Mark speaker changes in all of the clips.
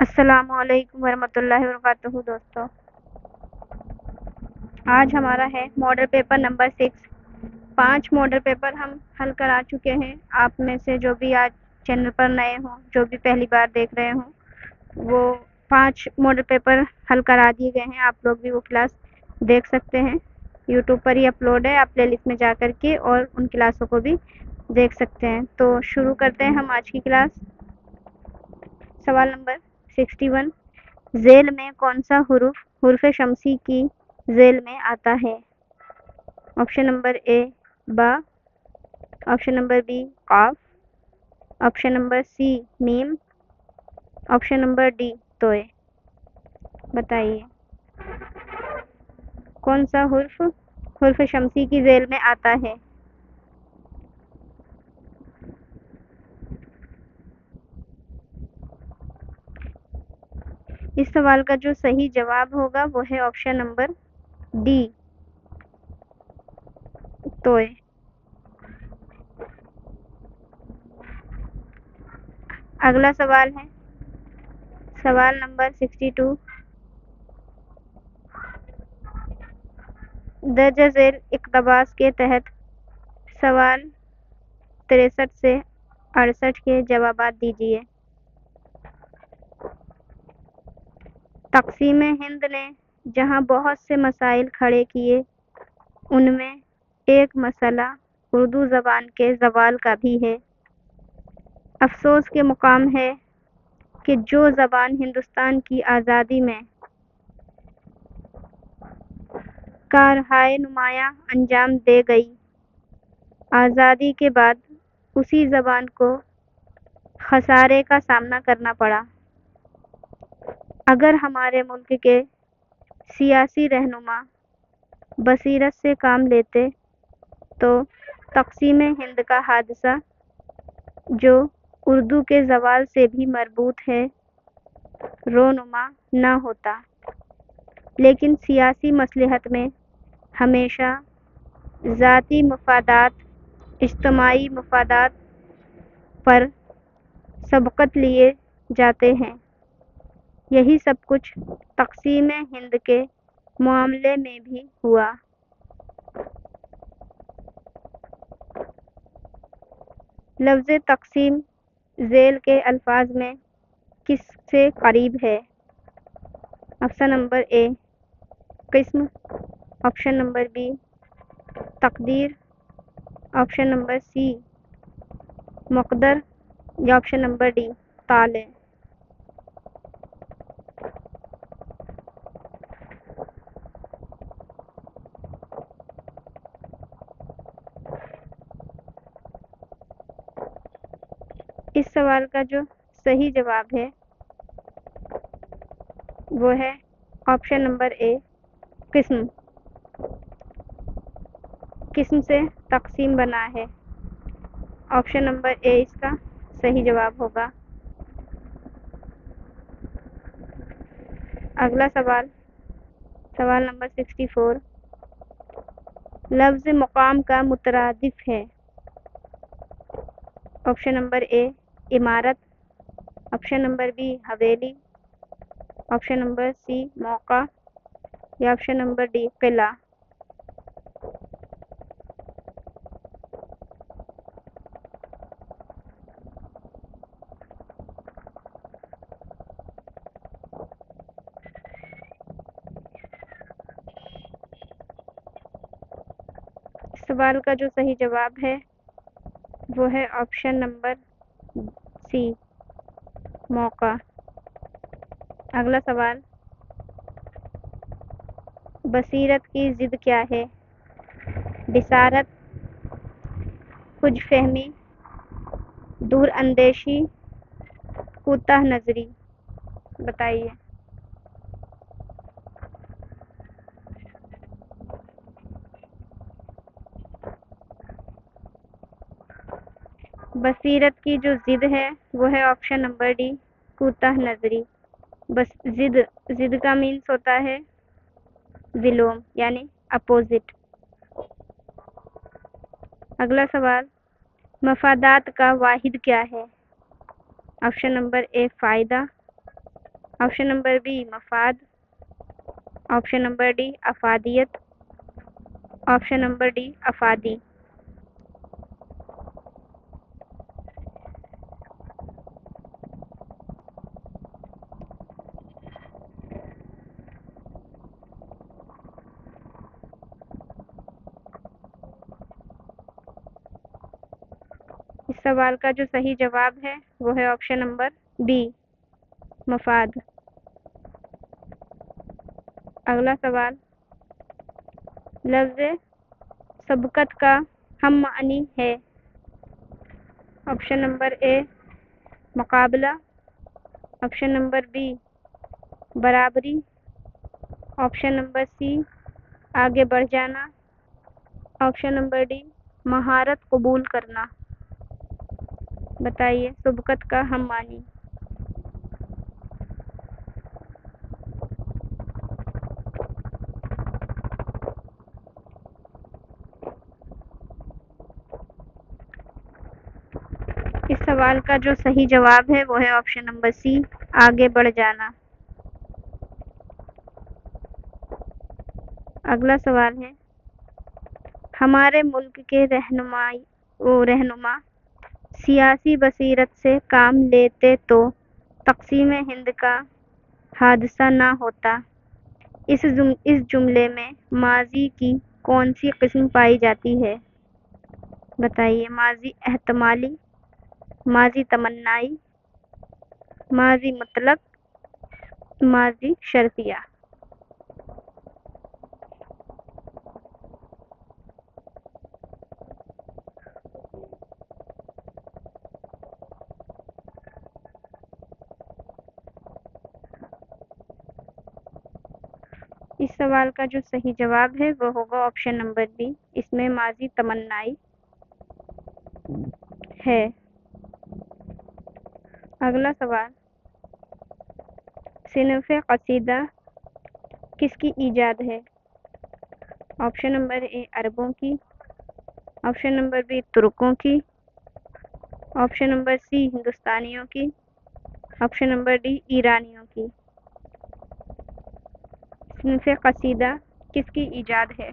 Speaker 1: السلام علیکم ورحمۃ اللہ وبرکاتہ دوستوں، آج ہمارا ہے model paper number 6۔ 5 model paper ہم حل کرا چکے ہیں۔ آپ میں سے جو بھی آج چینل پر نئے ہوں، جو بھی پہلی بار دیکھ رہے ہوں، وہ 5 ماڈل پیپر حل کرا دیے گئے ہیں۔ آپ لوگ بھی وہ کلاس دیکھ سکتے ہیں، یوٹیوب پر ہی اپلوڈ ہے، آپ پلے لسٹ میں جا کر کے اور ان کلاسوں کو بھی دیکھ سکتے ہیں۔ تو شروع کرتے ہیں ہم آج کی کلاس۔ سوال نمبر 61، ذیل میں کون سا حرف شمسی کی ذیل میں آتا ہے؟ آپشن نمبر اے با، آپشن نمبر بی قاف، آپشن نمبر سی میم، آپشن نمبر ڈی توئے۔ بتائیے کون سا حرف شمسی کی ذیل میں آتا ہے؟ اس سوال کا جو صحیح جواب ہوگا وہ ہے آپشن نمبر ڈی توئے۔ اگلا سوال ہے سوال نمبر 62، درجہ ذیل اقتباس کے تحت سوال 63 سے 68 کے جوابات دیجیے۔ تقسیم ہند نے جہاں بہت سے مسائل کھڑے کیے، ان میں ایک مسئلہ اردو زبان کے زوال کا بھی ہے۔ افسوس کے مقام ہے کہ جو زبان ہندوستان کی آزادی میں کارہائے نمایاں انجام دے گئی، آزادی کے بعد اسی زبان کو خسارے کا سامنا کرنا پڑا۔ اگر ہمارے ملک کے سیاسی رہنما بصیرت سے کام لیتے تو تقسیم ہند کا حادثہ، جو اردو کے زوال سے بھی مربوط ہے، رونما نہ ہوتا۔ لیکن سیاسی مصلحت میں ہمیشہ ذاتی مفادات اجتماعی مفادات پر سبقت لیے جاتے ہیں۔ یہی سب کچھ تقسیم ہند کے معاملے میں بھی ہوا۔ لفظ تقسیم ذیل کے الفاظ میں کس سے قریب ہے؟ آپشن نمبر اے قسم، آپشن نمبر بی تقدیر، آپشن نمبر سی مقدر یا آپشن نمبر ڈی تالے۔ اس سوال کا جو صحیح جواب ہے وہ ہے آپشن نمبر اے قسم۔ قسم سے تقسیم بنا ہے۔ آپشن نمبر اے اس کا صحیح جواب ہوگا۔ اگلا سوال نمبر 64، لفظ مقام کا مترادف ہے۔ آپشن نمبر اے عمارت، option number be Haveli, option number سی موقع یا آپشن نمبر ڈی قلعہ۔ سوال کا جو صحیح جواب ہے وہ ہے آپشن نمبر سی موقع۔ اگلا سوال، بصیرت کی ضد کیا ہے؟ بصارت، کج فہمی، دور اندیشی، کوتاہ نظری۔ بتائیے بصیرت کی جو ضد ہے وہ ہے آپشن نمبر ڈی کوتاہ نظری۔ بس ضد کا مینس ہوتا ہے ولوم یعنی اپوزٹ۔ اگلا سوال، مفادات کا واحد کیا ہے؟ آپشن نمبر اے فائدہ، آپشن نمبر بی مفاد، آپشن نمبر ڈی افادیت، آپشن نمبر ڈی افادی۔ اس سوال کا جو صحیح جواب ہے وہ ہے آپشن نمبر بی مفاد۔ اگلا سوال، لفظ سبقت کا ہم معنی ہے۔ آپشن نمبر اے مقابلہ، آپشن نمبر بی برابری، آپشن نمبر سی آگے بڑھ جانا، آپشن نمبر ڈی مہارت قبول کرنا۔ بتائیے سبقت کا ہم معنی۔ اس سوال کا جو صحیح جواب ہے وہ ہے آپشن نمبر سی آگے بڑھ جانا۔ اگلا سوال ہے، ہمارے ملک کے رہنما سیاسی بصیرت سے کام لیتے تو تقسیم ہند کا حادثہ نہ ہوتا۔ اس جملے میں ماضی کی کون سی قسم پائی جاتی ہے؟ بتائیے، ماضی احتمالی، ماضی تمنائی، ماضی مطلق، ماضی شرطیہ۔ اس سوال کا جو صحیح جواب ہے وہ ہوگا آپشن نمبر بی، اس میں ماضی تمنائی ہے۔ اگلا سوال، صنف قصیدہ کس کی ایجاد ہے؟ آپشن نمبر اے عربوں کی، آپشن نمبر بی ترکوں کی، آپشن نمبر سی ہندوستانیوں کی، آپشن نمبر ڈی ایرانیوں کی۔ صنف قصیدہ کس کی ایجاد ہے؟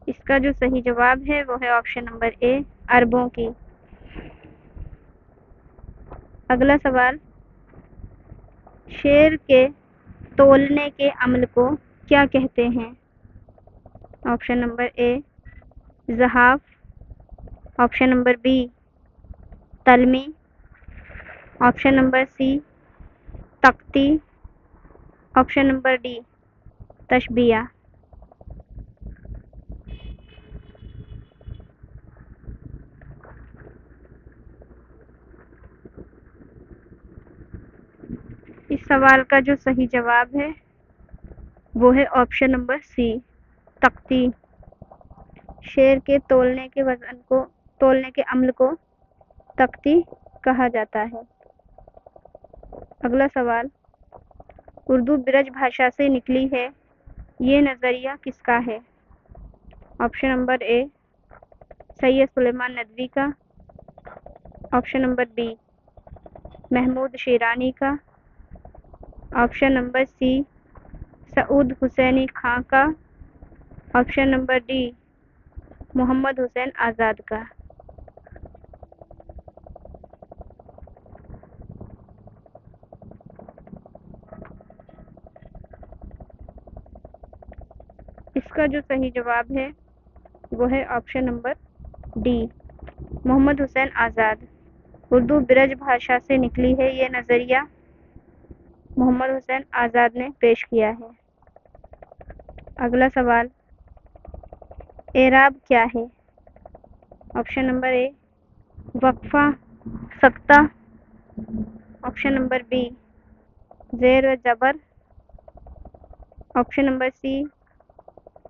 Speaker 1: اس کا جو صحیح جواب ہے وہ ہے آپشن نمبر اے عربوں کی۔ اگلا سوال، شعر کے تولنے کے عمل کو کیا کہتے ہیں؟ آپشن نمبر اے زحاف، آپشن نمبر بی تلمی، آپشن نمبر سی تختی، آپشن نمبر ڈی تشبیہ۔ اس سوال کا جو صحیح جواب ہے وہ ہے آپشن نمبر سی تختی۔ شعر کے تولنے کے عمل کو تختی کہا جاتا ہے۔ اگلا سوال، اردو برج بھاشا سے نکلی ہے، یہ نظریہ کس کا ہے؟ Option number A Syed Sulaiman Nadvi کا، option number B Mahmood Sherani کا، option number C Saud Hussaini Khan کا، option number D Muhammad Hussain Azad کا۔ اس کا جو صحیح جواب ہے وہ ہے option number D Muhammad Hussain Azad. Urdu Braj Bhasha سے نکلی ہے، یہ نظریہ محمد حسین آزاد نے پیش کیا ہے۔ اگلا سوال، اعراب کیا ہے؟ آپشن نمبر اے وقفہ سکتہ، آپشن نمبر بی زیر و زبر، آپشن نمبر سی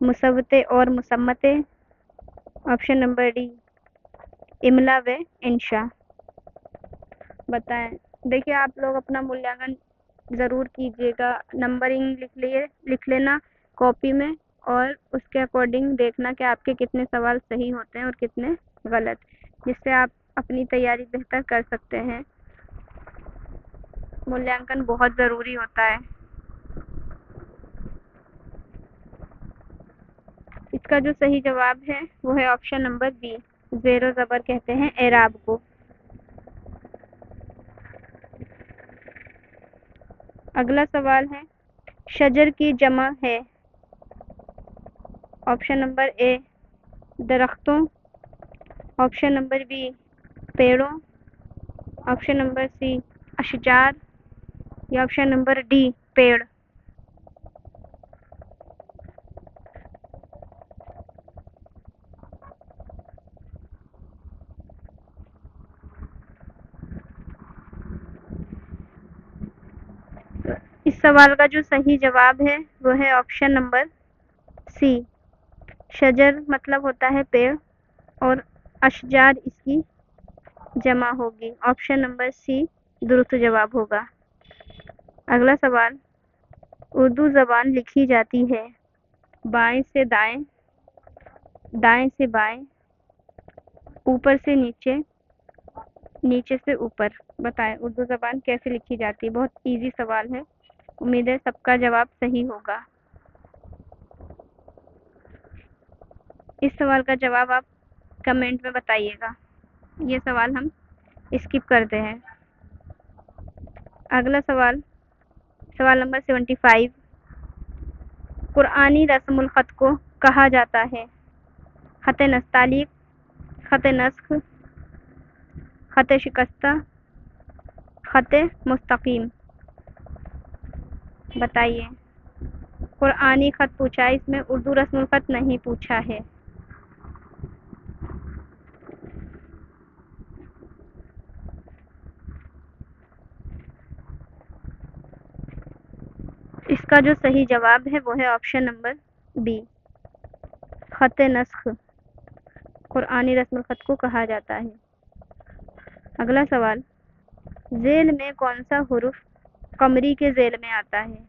Speaker 1: مسوتے اور مسمتے، آپشن نمبر ڈی املا و انشاء۔ بتائیں، دیکھیے آپ لوگ اپنا مولیانکن ضرور کیجیے گا، نمبرنگ لکھ لینا کاپی میں اور اس کے اکارڈنگ دیکھنا کہ آپ کے کتنے سوال صحیح ہوتے ہیں اور کتنے غلط، جس سے آپ اپنی تیاری بہتر کر سکتے ہیں۔ مولانکن بہت ضروری ہوتا ہے۔ اس کا جو صحیح جواب ہے وہ ہے آپشن نمبر بی، زیر و زبر کہتے ہیں اعراب کو۔ اگلا سوال ہے شجر کی جمع ہے۔ آپشن نمبر اے درختوں، آپشن نمبر بی پیڑوں، آپشن نمبر سی اشجار یا آپشن نمبر ڈی پیڑ۔ اس سوال کا جو صحیح جواب ہے وہ ہے آپشن نمبر سی، شجر مطلب ہوتا ہے پیڑ اور اشجار اس کی جمع ہوگی۔ آپشن نمبر سی درست جواب ہوگا۔ اگلا سوال، اردو زبان لکھی جاتی ہے بائیں سے دائیں، دائیں سے بائیں، اوپر سے نیچے، نیچے سے اوپر۔ بتائیں اردو زبان کیسے لکھی جاتی ہے؟ بہت ایزی سوال ہے، امید ہے سب کا جواب صحیح ہوگا۔ اس سوال کا جواب آپ کمنٹ میں بتائیے گا، یہ سوال ہم اسکپ کرتے ہیں۔ اگلا سوال، سوال نمبر 75، قرآنی رسم الخط کو کہا جاتا ہے خط نستعلیق، خط نسخ، خط شکستہ، خط مستقیم۔ بتائیے، قرآنی خط پوچھا ہے، اس میں اردو رسم الخط نہیں پوچھا ہے۔ اس کا جو صحیح جواب ہے وہ ہے آپشن نمبر بی، خط نسخ قرآنی رسم الخط کو کہا جاتا ہے۔ اگلا سوال، ذیل میں کون سا حرف قمری کے ذیل میں آتا ہے؟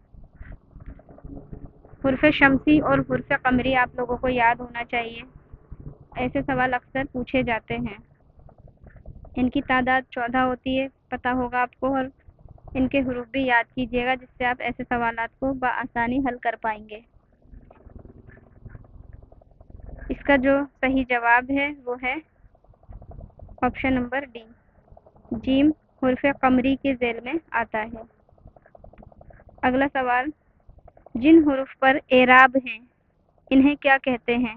Speaker 1: حرف شمسی اور حرف قمری آپ لوگوں کو یاد ہونا چاہیے، ایسے سوال اکثر پوچھے جاتے ہیں۔ ان کی تعداد 14 ہوتی ہے، پتہ ہوگا آپ کو، اور ان کے حروف بھی یاد کیجیے گا جس سے آپ ایسے سوالات کو بآسانی حل کر پائیں گے۔ اس کا جو صحیح جواب ہے وہ ہے آپشن نمبر ڈی، جیم حرف قمری کے ذیل میں آتا ہے۔ اگلا سوال، جن حروف پر اعراب ہیں انہیں کیا کہتے ہیں؟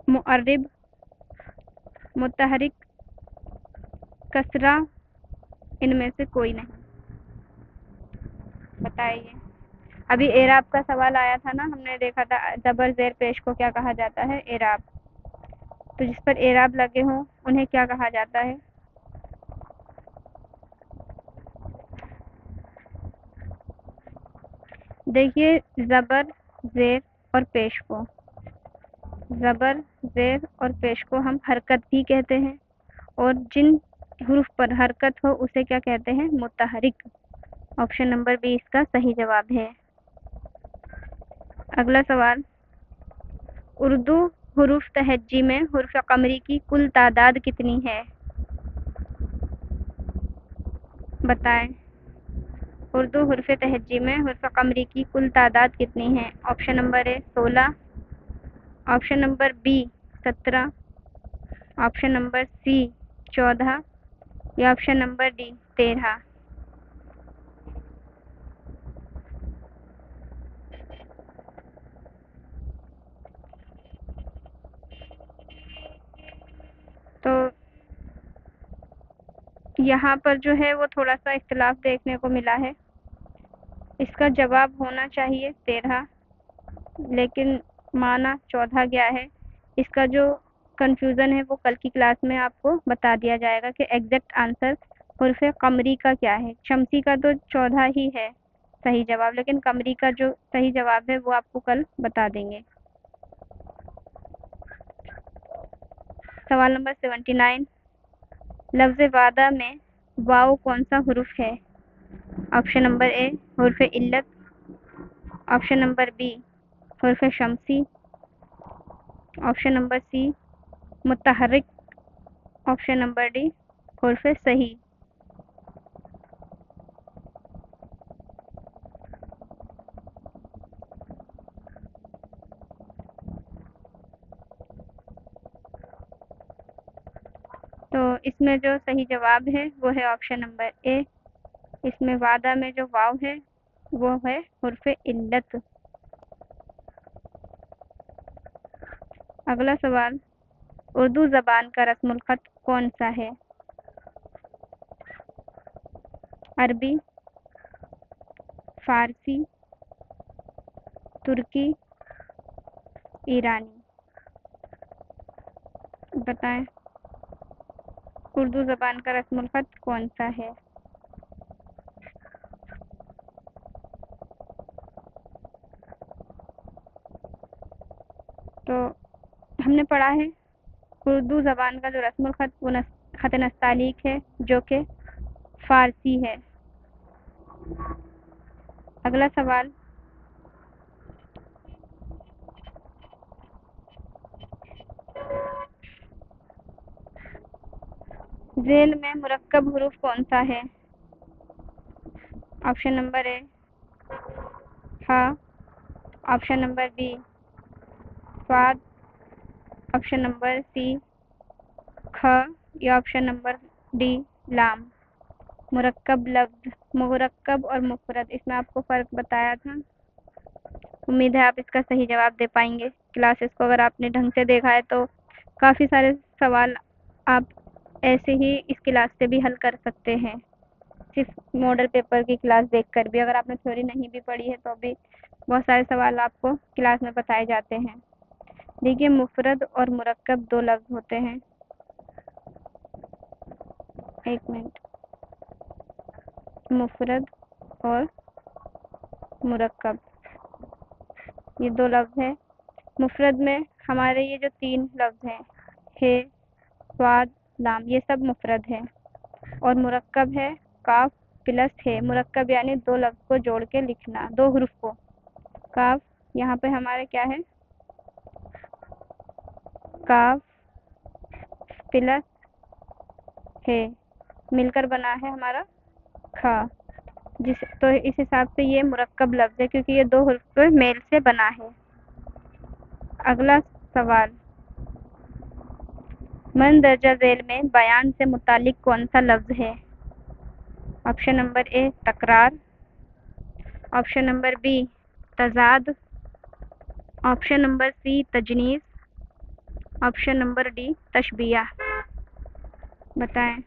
Speaker 1: معرب، متحرک، کسرہ، ان میں سے کوئی نہیں۔ بتائیے، ابھی اعراب کا سوال آیا تھا نا، ہم نے دیکھا تھا زبر زیر پیش کو کیا کہا جاتا ہے؟ اعراب۔ تو جس پر اعراب لگے ہوں انہیں کیا کہا جاتا ہے؟ دیکھیے، زبر زیر اور پیش کو، زبر زیر اور پیش کو ہم حرکت بھی کہتے ہیں، اور جن حروف پر حرکت ہو اسے کیا کہتے ہیں؟ متحرک۔ آپشن نمبر بی اس کا صحیح جواب ہے۔ اگلا سوال، اردو حروف تہجی میں حرف قمری کی کل تعداد کتنی ہے؟ بتائیں، اردو حرف تہجی میں حرف قمری کی کل تعداد کتنی ہے؟ Option number A 16، option number B 17، option number C 14 یا آپشن نمبر ڈی 13۔ تو یہاں پر جو ہے وہ تھوڑا سا اختلاف دیکھنے کو ملا ہے، اس کا جواب ہونا چاہیے 13، لیکن مانا 14 گیا ہے۔ اس کا جو کنفیوژن ہے وہ کل کی کلاس میں آپ کو بتا دیا جائے گا کہ ایگزیکٹ آنسر حرف قمری کا کیا ہے۔ شمسی کا تو 14 ہی ہے صحیح جواب، لیکن قمری کا جو صحیح جواب ہے وہ آپ کو کل بتا دیں گے۔ سوال نمبر 79، لفظ وعدہ میں واو کون سا حرف ہے؟ آپشن نمبر اے حرف علت، آپشن نمبر بی حرف شمسی، آپشن نمبر سی متحرک، آپشن نمبر ڈی حرف صحیح۔ تو اس میں جو صحیح جواب ہے وہ ہے آپشن نمبر اے، اس میں وعدہ میں جو واو ہے وہ ہے حرف علت۔ اگلا سوال، اردو زبان کا رسم الخط کون سا ہے؟ عربی، فارسی، ترکی، ایرانی؟ بتائیں اردو زبان کا رسم الخط کون سا ہے؟ تو ہم نے پڑھا ہے اردو زبان کا جو رسم الخط وہ خط نستعلیق ہے جو کہ فارسی ہے۔ اگلا سوال، ذیل میں مرکب حروف کون سا ہے؟ آپشن نمبر اے ہا، option number be Saad, option number سی کھ، یا آپشن نمبر ڈی لام؟ مرکب لفظ، مرکب اور مفرد، اس میں آپ کو فرق بتایا تھا۔ امید ہے آپ اس کا صحیح جواب دے پائیں گے۔ کلاسز کو اگر آپ نے ڈھنگ سے دیکھا ہے تو کافی سارے سوال آپ ایسے ہی اس کلاس سے بھی حل کر سکتے ہیں، صرف ماڈل پیپر کی کلاس دیکھ کر بھی۔ اگر آپ نے تھیوری نہیں بھی پڑھی ہے تو بھی بہت سارے سوال آپ کو کلاس میں بتائے جاتے ہیں۔ دیکھیے مفرد اور مرکب دو لفظ ہوتے ہیں، ایک منٹ، مفرد اور مرکب یہ دو لفظ ہیں۔ مفرد میں ہمارے یہ جو تین لفظ ہیں ہے، صاد، لام، یہ سب مفرد ہے، اور مرکب ہے کاف پلس ہے۔ مرکب یعنی دو لفظ کو جوڑ کے لکھنا، دو حروف کو، کاف یہاں پہ ہمارے کیا ہے کاف پلس ہے مل کر بنا ہے ہمارا کھا، تو اس حساب سے یہ مرکب لفظ ہے کیونکہ یہ دو حروف کے میل سے بنا ہے۔ اگلا سوال، مندرجہ ذیل میں بیان سے متعلق کون سا لفظ ہے؟ آپشن نمبر اے تکرار، آپشن نمبر بی تضاد، آپشن نمبر سی تجنیس، آپشن نمبر ڈی تشبیہ؟ بتائیں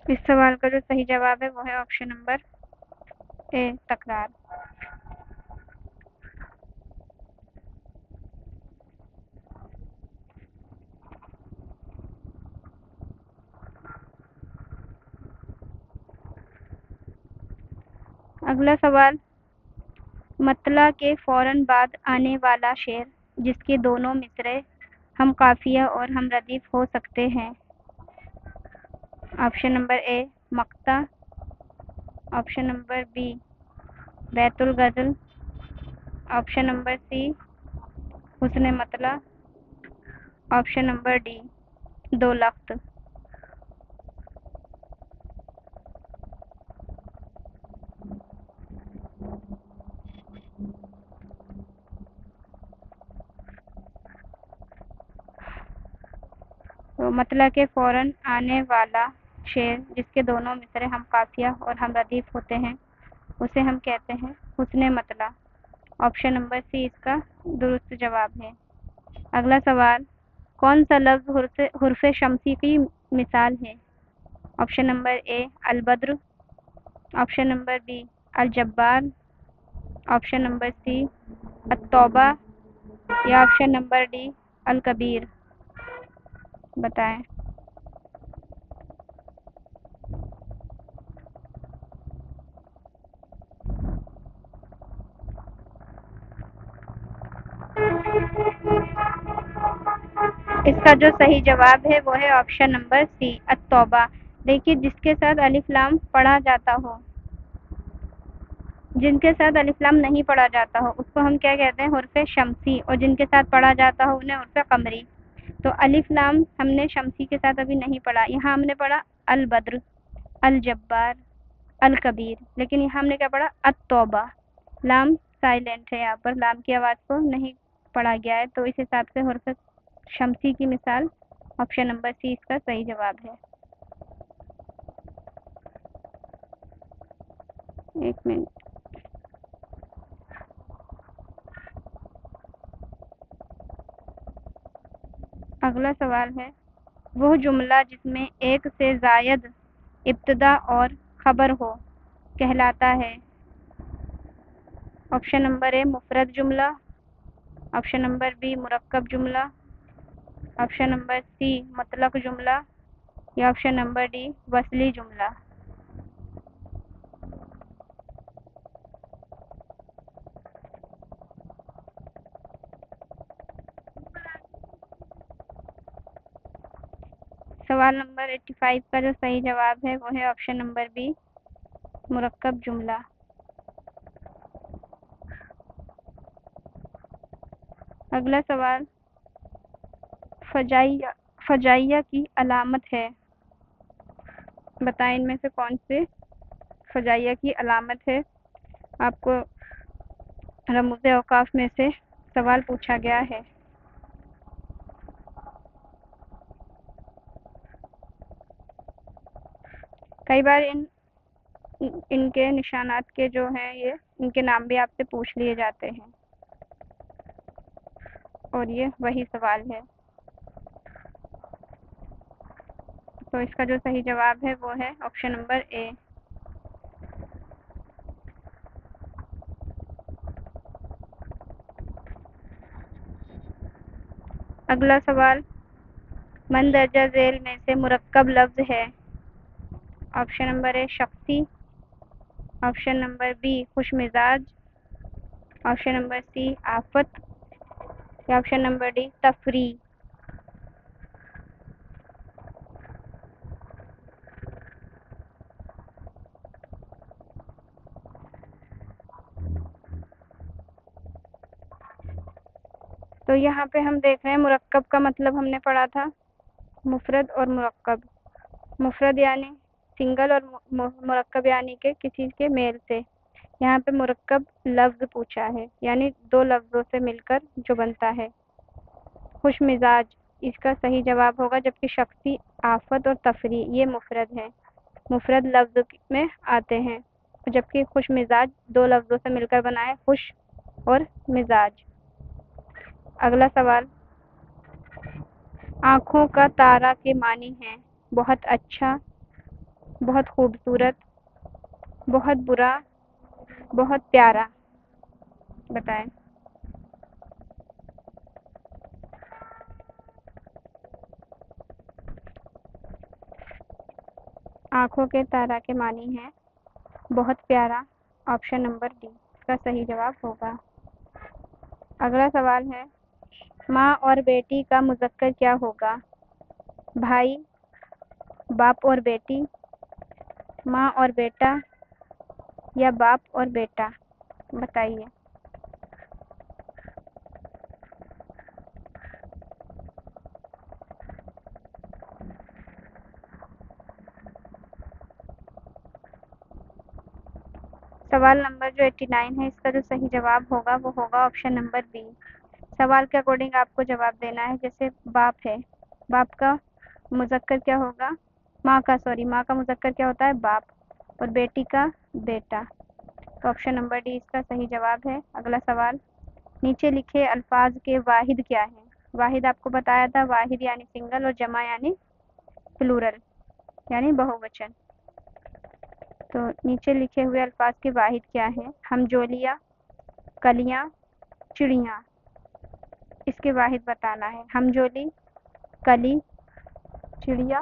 Speaker 1: اس سوال کا جو صحیح جواب ہے وہ ہے آپشن نمبر اے تکرار۔ اگلا سوال، مطلع کے فوراً بعد آنے والا شعر جس کے دونوں مصرع ہم قافیہ اور ہم ردیف ہو سکتے ہیں۔ Option number a مقطع، option number be بیت الغزل، آپشن نمبر سی حسن مطلع، آپشن نمبر ڈی دو لفظ؟ تو مطلع کے فوراً آنے والا شعر جس کے دونوں مصرع ہم قافیہ اور ہم ردیف ہوتے ہیں اسے ہم کہتے ہیں حسن مطلع۔ آپشن نمبر سی اس کا درست جواب ہے۔ اگلا سوال، کون سا لفظ حرف شمسی کی مثال ہے؟ آپشن نمبر اے البدر، آپشن نمبر بی الجبار، آپشن نمبر سی التوبہ، یا آپشن نمبر ڈی الکبیر؟ بتائیں اس کا جو صحیح جواب ہے وہ ہے آپشن نمبر سی، التوبہ۔ دیکھیے جس کے ساتھ الف لام پڑھا جاتا ہو، جن کے ساتھ الف لام نہیں پڑھا جاتا ہو اس کو ہم کیا کہتے ہیں؟ حرف شمسی، اور جن کے ساتھ پڑھا جاتا ہو انہیں حرف قمری۔ تو الف لام ہم نے شمسی کے ساتھ ابھی نہیں پڑھا، یہاں ہم نے پڑھا البدر، الجبار، الکبیر، لیکن یہاں ہم نے کیا پڑھا؟ التوبہ۔ لام سائلنٹ ہے، یہاں پر لام کی آواز کو نہیں پڑھا گیا ہے، تو اس حساب سے حرف شمسی کی مثال آپشن نمبر سی اس کا صحیح جواب ہے۔ ایک منٹ، اگلا سوال ہے وہ جملہ جس میں ایک سے زائد ابتدا اور خبر ہو کہلاتا ہے؟ آپشن نمبر اے مفرد جملہ، آپشن نمبر بی مرکب جملہ، آپشن نمبر سی مطلق جملہ، یا آپشن نمبر ڈی وصلی جملہ۔ سوال نمبر 85 کا جو صحیح جواب ہے وہ ہے آپشن نمبر بی مرکب جملہ۔ اگلا سوال فجائیہ کی علامت ہے، بتائیں ان میں سے کون سے فجائیہ کی علامت ہے؟ آپ کو رموز اوقاف میں سے سوال پوچھا گیا ہے۔ کئی بار ان کے نشانات کے جو ہیں یہ ان کے نام بھی آپ سے پوچھ لیے جاتے ہیں، اور یہ وہی سوال ہے۔ تو اس کا جو صحیح جواب ہے وہ ہے آپشن نمبر اے۔ اگلا سوال مندرجہ ذیل میں سے مرکب لفظ ہے؟ آپشن نمبر اے شخصی، آپشن نمبر بی خوش مزاج، آپشن نمبر سی آفت، یا آپشن نمبر ڈی تفریح۔ تو یہاں پہ ہم دیکھ رہے ہیں مرکب کا مطلب ہم نے پڑھا تھا مفرد اور مرکب۔ مفرد یعنی سنگل، اور مرکب یعنی کہ کسی کے میل سے۔ یہاں پہ مرکب لفظ پوچھا ہے، یعنی دو لفظوں سے مل کر جو بنتا ہے۔ خوش مزاج اس کا صحیح جواب ہوگا، جبکہ شخصی، آفت اور تفریح یہ مفرد ہے، مفرد لفظ میں آتے ہیں، جبکہ خوش مزاج دو لفظوں سے مل کر بنا ہے، خوش اور مزاج۔ اگلا سوال آنکھوں کا تارا کے معنی ہیں بہت اچھا، بہت خوبصورت، بہت برا، بہت پیارا، بتائیں۔ آنکھوں کے تارا کے معنی ہیں بہت پیارا، آپشن نمبر ڈی اس کا صحیح جواب ہوگا۔ اگلا سوال ہے ماں اور بیٹی کا مذکر کیا ہوگا؟ بھائی، باپ اور بیٹی، ماں اور بیٹا، یا باپ اور بیٹا، بتائیے۔ سوال نمبر جو 89 ہے اس کا جو صحیح جواب ہوگا وہ ہوگا آپشن نمبر بی۔ سوال کے اکارڈنگ آپ کو جواب دینا ہے۔ جیسے باپ ہے، باپ کا مذکر کیا ہوگا؟ ماں کا مذکر کیا ہوتا ہے؟ باپ، اور بیٹی کا بیٹا، تو آپشن نمبر ڈی اس کا صحیح جواب ہے۔ اگلا سوال نیچے لکھے الفاظ کے واحد کیا ہیں؟ واحد آپ کو بتایا تھا، واحد یعنی سنگل، اور جمع یعنی پلورل یعنی بہووچن۔ تو نیچے لکھے ہوئے الفاظ کے واحد کیا ہیں؟ ہمجولیاں، کلیاں، چڑیاں، اس کے واحد بتانا ہے۔ ہمجولی، کلی، چڑیا،